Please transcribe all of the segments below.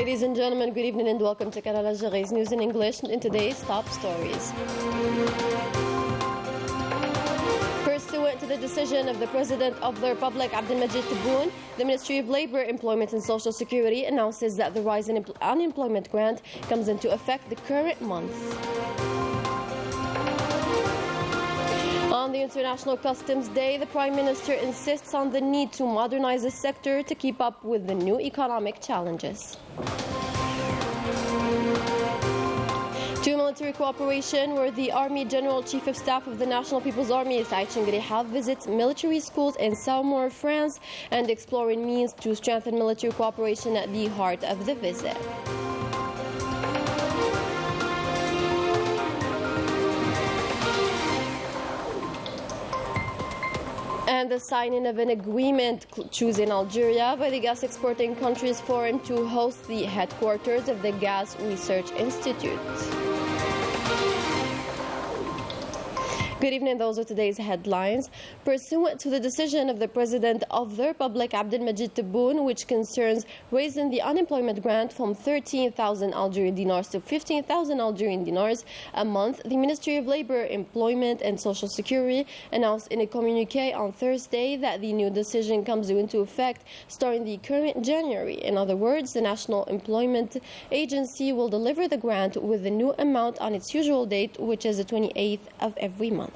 Ladies and gentlemen, good evening and welcome to Canal Algérie's news in English and today's top stories. Pursuant to the decision of the President of the Republic, Abdelmajid Tebboune, the Ministry of Labour, Employment and Social Security announces that the rise in unemployment grant comes into effect the current month. On the International Customs Day, the Prime Minister insists on the need to modernize the sector to keep up with the new economic challenges. To military cooperation, where the Army General Chief of Staff of the National People's Army, Saïd Chengrihab, visits military schools in Saumur, France, and exploring means to strengthen military cooperation at the heart of the visit. And the signing of an agreement choosing Algeria by the Gas Exporting Countries Forum to host the headquarters of the Gas Research Institute. Good evening, those are today's headlines. Pursuant to the decision of the President of the Republic, Abdelmajid Tebboune, which concerns raising the unemployment grant from 13,000 Algerian dinars to 15,000 Algerian dinars a month, the Ministry of Labour, Employment and Social Security announced in a communiqué on Thursday that the new decision comes into effect starting the current January. In other words, the National Employment Agency will deliver the grant with the new amount on its usual date, which is the 28th of every month.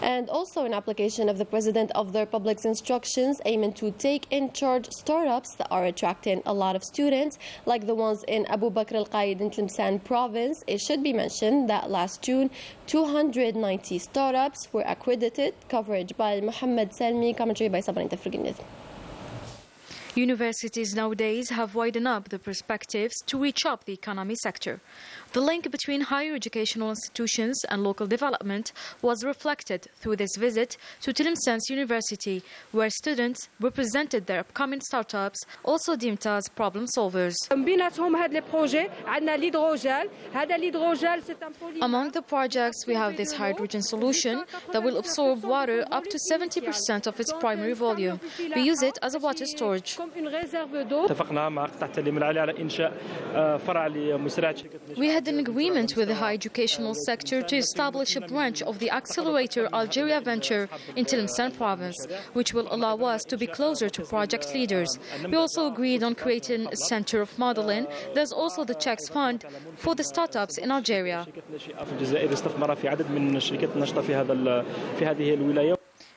And also an application of the President of the Republic's instructions aiming to take in charge startups that are attracting a lot of students, like the ones in Abu Bakr al-Qaid in Tlemcen province. It should be mentioned that last June, 290 startups were accredited. Coverage by Mohammed Salmi, commentary by Sabrin Tafriginid. Universities nowadays have widened up the perspectives to reach up the economy sector. The link between higher educational institutions and local development was reflected through this visit to Tlemcen University, where students represented their upcoming startups, also deemed as problem solvers. Among the projects, we have this hydrogen solution that will absorb water up to 70% of its primary volume. We use it as a water storage. We had an agreement with the higher educational sector to establish a branch of the Accelerator Algeria Venture in Tlemcen province, which will allow us to be closer to project leaders. We also agreed on creating a center of modeling. There's also the Checks Fund for the startups in Algeria.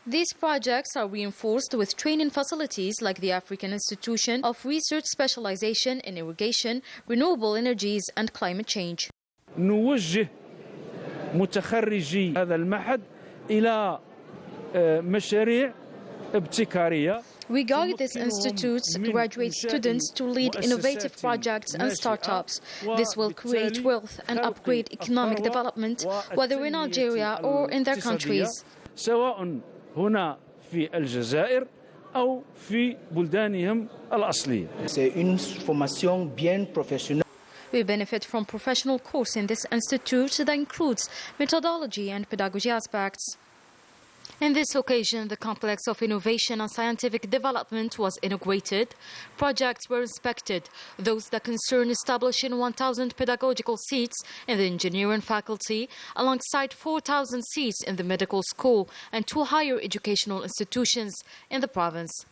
These projects are reinforced with training facilities like the African Institution of Research Specialization in Irrigation, Renewable Energies and Climate Change. نوجه متخرجي هذا المعهد إلى مشاريع ابتكارية. We guide this institute's graduate students to lead innovative projects and startups. This will create wealth and upgrade economic development, whether in Algeria or in their countries. سواء هنا في الجزائر أو في بلدانهم الأصلية. C'est une formation bien professionnelle. We benefit from professional course in this institute that includes methodology and pedagogy aspects. In this occasion, the complex of innovation and scientific development was inaugurated. Projects were inspected, those that concern establishing 1,000 pedagogical seats in the engineering faculty, alongside 4,000 seats in the medical school and 2 higher educational institutions in the province.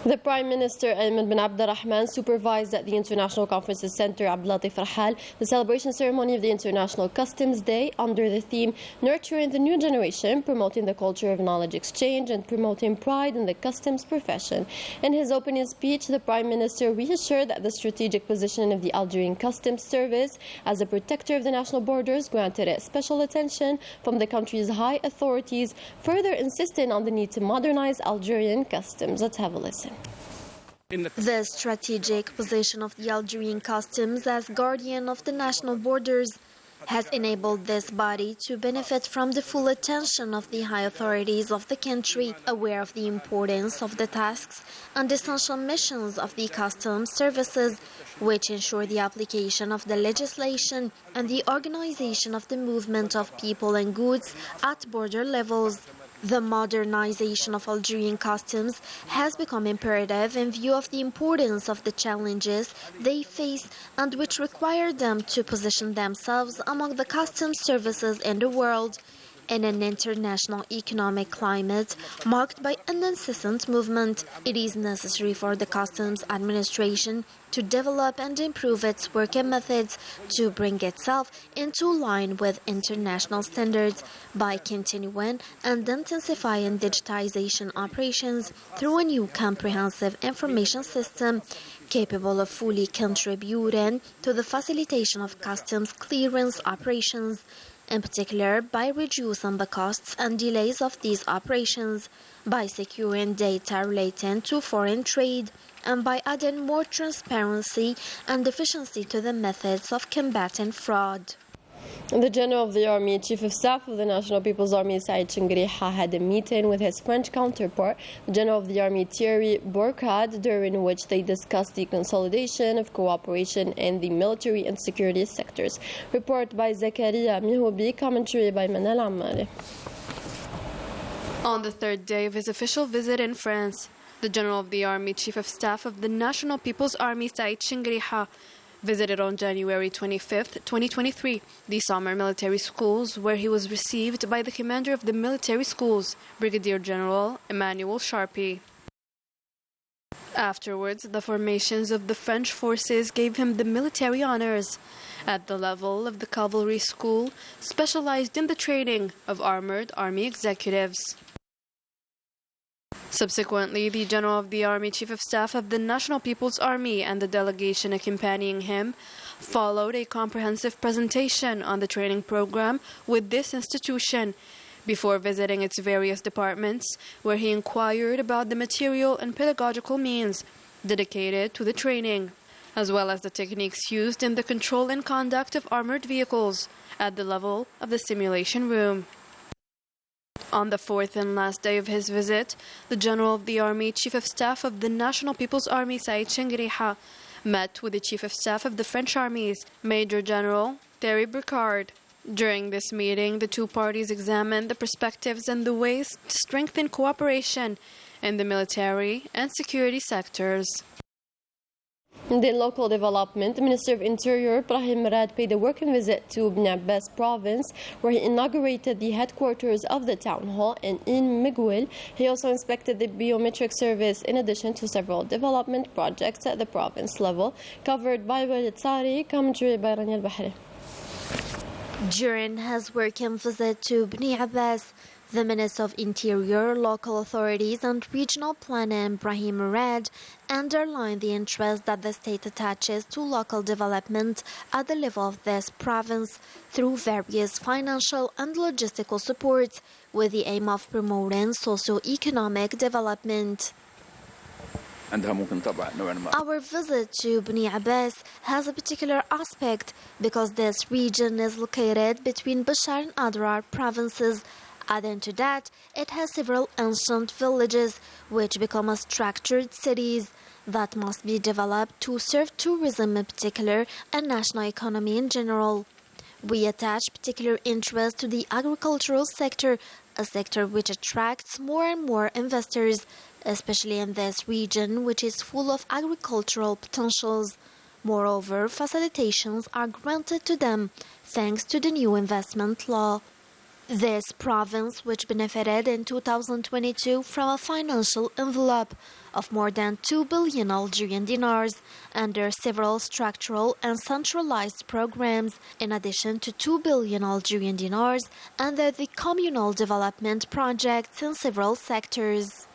The Prime Minister Ayman bin Abdurrahman supervised at the International Conferences Center Abdelatif Rahal the celebration ceremony of the International Customs Day under the theme Nurturing the New Generation, Promoting the Culture of Knowledge Exchange and Promoting Pride in the Customs Profession. In his opening speech, the Prime Minister reassured that the strategic position of the Algerian Customs Service as a protector of the national borders granted it special attention from the country's high authorities, further insisting on the need to modernize Algerian customs. Let's have a listen. The strategic position of the Algerian customs as guardian of the national borders has enabled this body to benefit from the full attention of the high authorities of the country, aware of the importance of the tasks and essential missions of the customs services, which ensure the application of the legislation and the organization of the movement of people and goods at border levels. The modernization of Algerian customs has become imperative in view of the importance of the challenges they face and which require them to position themselves among the customs services in the world. In an international economic climate marked by an incessant movement, it is necessary for the customs administration to develop and improve its working methods to bring itself into line with international standards by continuing and intensifying digitization operations through a new comprehensive information system capable of fully contributing to the facilitation of customs clearance operations, in particular by reducing the costs and delays of these operations, by securing data relating to foreign trade, and by adding more transparency and efficiency to the methods of combating fraud. The General of the Army, Chief of Staff of the National People's Army, Saïd Chingriha, had a meeting with his French counterpart, the General of the Army, Thierry Bourcade, during which they discussed the consolidation of cooperation in the military and security sectors. Report by Zakaria Mihoubi, commentary by Manal Ammari. On the third day of his official visit in France, the General of the Army, Chief of Staff of the National People's Army, Saïd Chingriha, visited on January 25, 2023, the summer military schools, where he was received by the commander of the military schools, Brigadier General Emmanuel Sharpie. Afterwards, the formations of the French forces gave him the military honors at the level of the cavalry school, specialized in the training of armored army executives. Subsequently, the General of the Army, Chief of Staff of the National People's Army, and the delegation accompanying him followed a comprehensive presentation on the training program with this institution before visiting its various departments, where he inquired about the material and pedagogical means dedicated to the training, as well as the techniques used in the control and conduct of armored vehicles at the level of the simulation room. On the fourth and last day of his visit, the General of the Army, Chief of Staff of the National People's Army, Saïd Chingriha, met with the Chief of Staff of the French armies, Major General Thierry Bourcade. During this meeting, the two parties examined the perspectives and the ways to strengthen cooperation in the military and security sectors. In the local development, Minister of Interior Ibrahim Murad paid a working visit to Ibn Abbas province, where he inaugurated the headquarters of the town hall in Migwil. He also inspected the biometric service, in addition to several development projects at the province level, covered by Walid Sari, commentary by Rania Al-Bahri. During his working visit to Ibn Abbas, the Minister of Interior, Local Authorities and Regional Planning, Ibrahim Murad, underlined the interest that the state attaches to local development at the level of this province through various financial and logistical support, with the aim of promoting socio-economic development. Our visit to Ibn Abbas has a particular aspect because this region is located between Bashar and Adrar provinces. Adding to that, it has several ancient villages which become structured cities that must be developed to serve tourism in particular and national economy in general. We attach particular interest to the agricultural sector, a sector which attracts more and more investors, especially in this region which is full of agricultural potentials. Moreover, facilitations are granted to them thanks to the new investment law. This province, which benefited in 2022 from a financial envelope of more than 2 billion Algerian dinars under several structural and centralized programs, in addition to 2 billion Algerian dinars under the communal development projects in several sectors.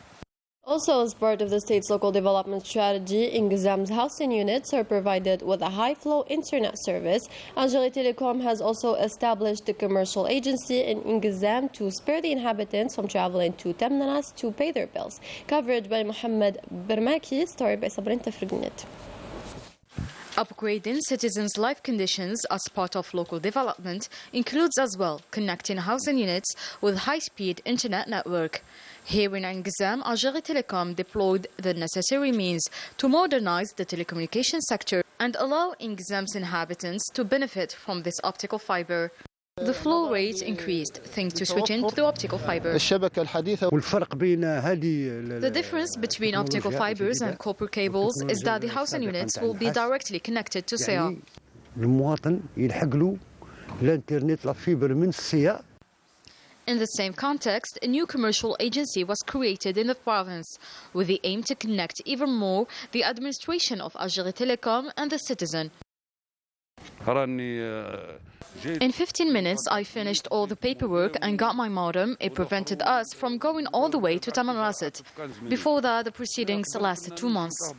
Also, as part of the state's local development strategy, Ingzam's housing units are provided with a high-flow internet service. Algérie Telecom has also established a commercial agency in Ingzam to spare the inhabitants from traveling to Temnanas to pay their bills. Coverage by Mohammed Bermaki, story by Sabrin Tafrignet. Upgrading citizens' life conditions as part of local development includes as well connecting housing units with high-speed internet network. Here in Ingzam, Algérie Telecom deployed the necessary means to modernize the telecommunication sector and allow Ingzam's inhabitants to benefit from this optical fiber. The flow rate increased thanks to switching to the optical fiber. The difference between optical fibers and copper cables is that the housing units will be directly connected to SIA. In the same context, a new commercial agency was created in the province with the aim to connect even more the administration of Algérie Telecom and the citizen. In 15 minutes, I finished all the paperwork and got my modem. It prevented us from going all the way to Tamanrasset. Before that, the proceedings lasted 2 months.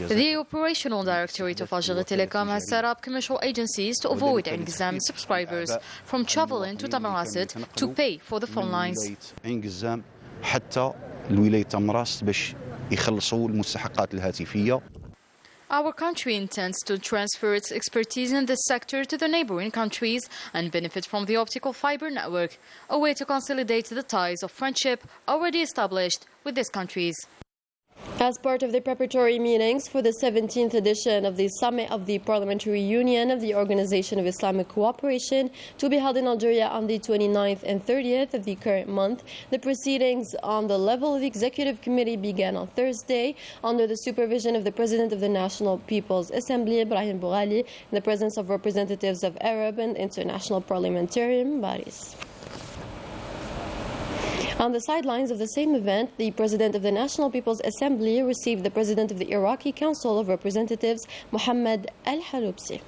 The operational directorate of Algérie Telecom has set up commercial agencies to avoid Engizam subscribers from traveling to Tamanrasset to pay for the phone lines. Our country intends to transfer its expertise in this sector to the neighboring countries and benefit from the optical fiber network, a way to consolidate the ties of friendship already established with these countries. As part of the preparatory meetings for the 17th edition of the Summit of the Parliamentary Union of the Organization of Islamic Cooperation, to be held in Algeria on the 29th and 30th of the current month, the proceedings on the level of the Executive Committee began on Thursday under the supervision of the President of the National People's Assembly, Ibrahim Boughali, in the presence of representatives of Arab and international parliamentarian bodies. On the sidelines of the same event, the President of the National People's Assembly received the President of the Iraqi Council of Representatives, Mohammed al-Halubsi.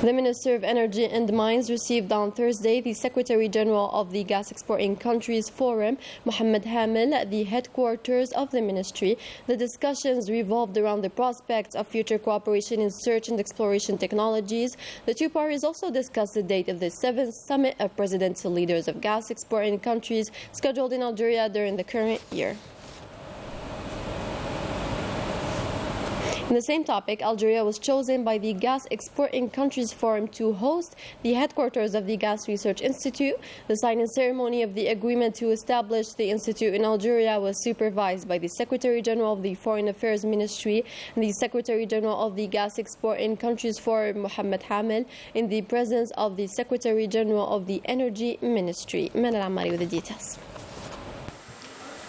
The Minister of Energy and Mines received on Thursday the Secretary General of the Gas Exporting Countries Forum, Mohammed Hamel, at the headquarters of the ministry. The discussions revolved around the prospects of future cooperation in search and exploration technologies. The two parties also discussed the date of the 7th Summit of Presidential Leaders of Gas Exporting Countries scheduled in Algeria during the current year. In the same topic, Algeria was chosen by the Gas Exporting Countries Forum to host the headquarters of the Gas Research Institute. The signing ceremony of the agreement to establish the institute in Algeria was supervised by the Secretary General of the Foreign Affairs Ministry and the Secretary General of the Gas Exporting Countries Forum, Mohammed Hamel, in the presence of the Secretary General of the Energy Ministry. Manal Amari with the details.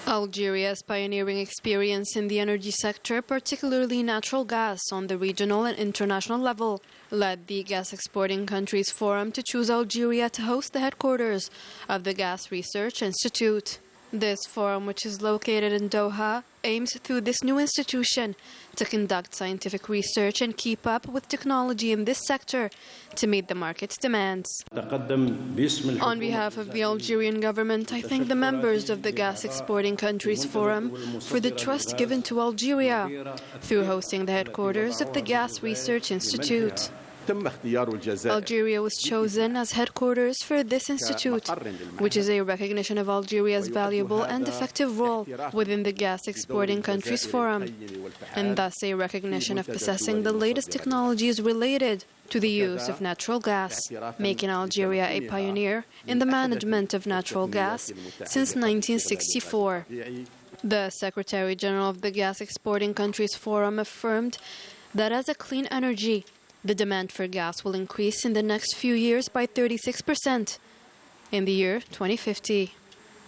Algeria's pioneering experience in the energy sector, particularly natural gas on the regional and international level, led the Gas Exporting Countries Forum to choose Algeria to host the headquarters of the Gas Research Institute. This forum, which is located in Doha, aims through this new institution to conduct scientific research and keep up with technology in this sector to meet the market's demands. On behalf of the Algerian government, I thank the members of the Gas Exporting Countries Forum for the trust given to Algeria through hosting the headquarters of the Gas Research Institute. Algeria was chosen as headquarters for this institute, which is a recognition of Algeria's valuable and effective role within the Gas Exporting Countries Forum, and thus a recognition of possessing the latest technologies related to the use of natural gas, making Algeria a pioneer in the management of natural gas since 1964. The Secretary General of the Gas Exporting Countries Forum affirmed that as a clean energy, the demand for gas will increase in the next few years by 36% in the year 2050.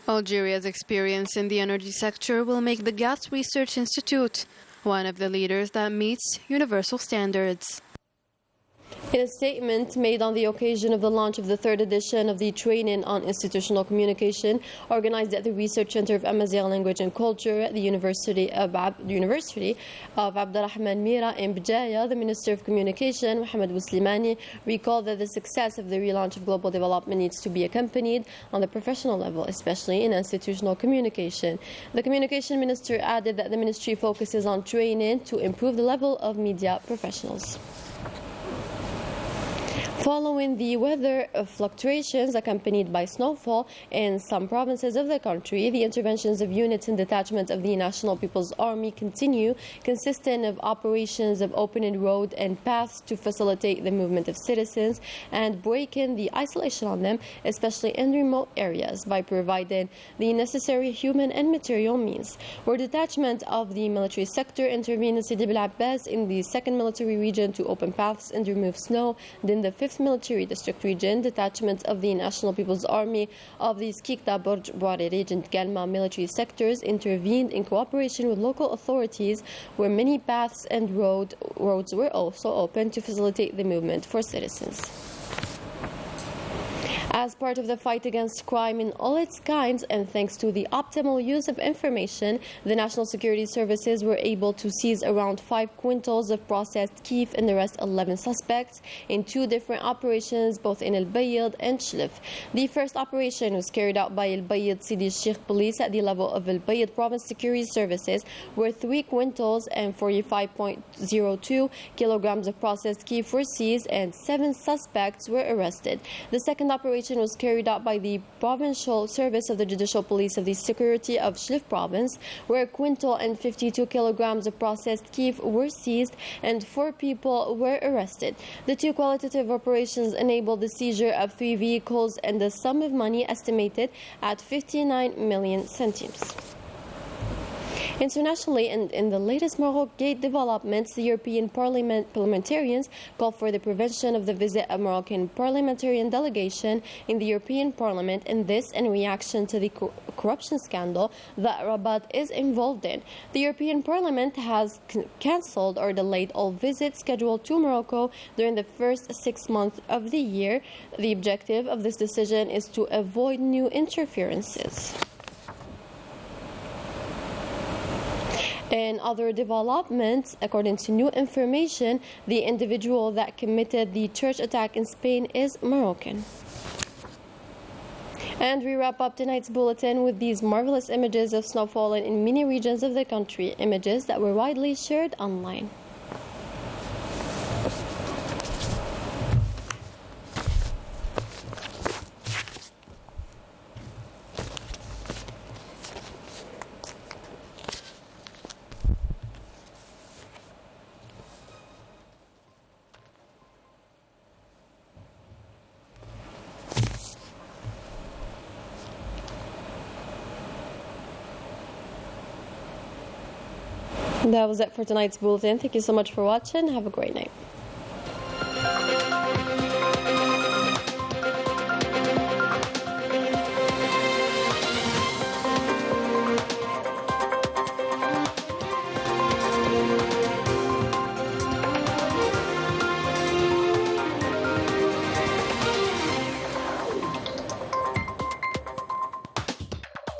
Algeria's experience in the energy sector will make the Gas Research Institute one of the leaders that meets universal standards. In a statement made on the occasion of the launch of the 3rd edition of the Training on Institutional Communication, organized at the Research Center of Amazigh Language and Culture at the University of Abdelrahman Mira in Bjaya, the Minister of Communication, Mohamed Bouslimani, recalled that the success of the relaunch of global development needs to be accompanied on the professional level, especially in institutional communication. The Communication Minister added that the ministry focuses on training to improve the level of media professionals. Following the weather fluctuations accompanied by snowfall in some provinces of the country, the interventions of units and detachments of the National People's Army continue, consisting of operations of opening road and paths to facilitate the movement of citizens and breaking the isolation on them, especially in remote areas, by providing the necessary human and material means. Where detachment of the military sector intervened in Sidi Bel Abbas in the 2nd Military Region to open paths and remove snow, then the 5th Military District Region, detachments of the National People's Army of the Skikda, Borj, Bouaririj and Galma military sectors intervened in cooperation with local authorities, where many paths and roads were also opened to facilitate the movement for citizens. As part of the fight against crime in all its kinds and thanks to the optimal use of information, the National Security Services were able to seize around 5 quintals of processed keef and arrest 11 suspects in 2 different operations, both in El Bayed and Shlif. The first operation was carried out by El Bayed Sidi Sheikh Police at the level of El Bayed Province Security Services, where 3 quintals and 45.02 kilograms of processed keef were seized and 7 suspects were arrested. The second operation was carried out by the Provincial Service of the Judicial Police of the Security of Shlif Province, where a quintal and 52 kilograms of processed keef were seized and 4 people were arrested. The 2 qualitative operations enabled the seizure of 3 vehicles and the sum of money estimated at 59 million centimes. Internationally, and in the latest Morocco-Gate developments, the European parliamentarians called for the prevention of the visit of Moroccan parliamentarian delegation in the European Parliament, and this in reaction to the corruption scandal that Rabat is involved in. The European Parliament has cancelled or delayed all visits scheduled to Morocco during the first 6 months of the year. The objective of this decision is to avoid new interferences. In other developments, according to new information, the individual that committed the church attack in Spain is Moroccan. And we wrap up tonight's bulletin with these marvelous images of snow falling in many regions of the country, images that were widely shared online. That was it for tonight's bulletin. Thank you so much for watching. Have a great night.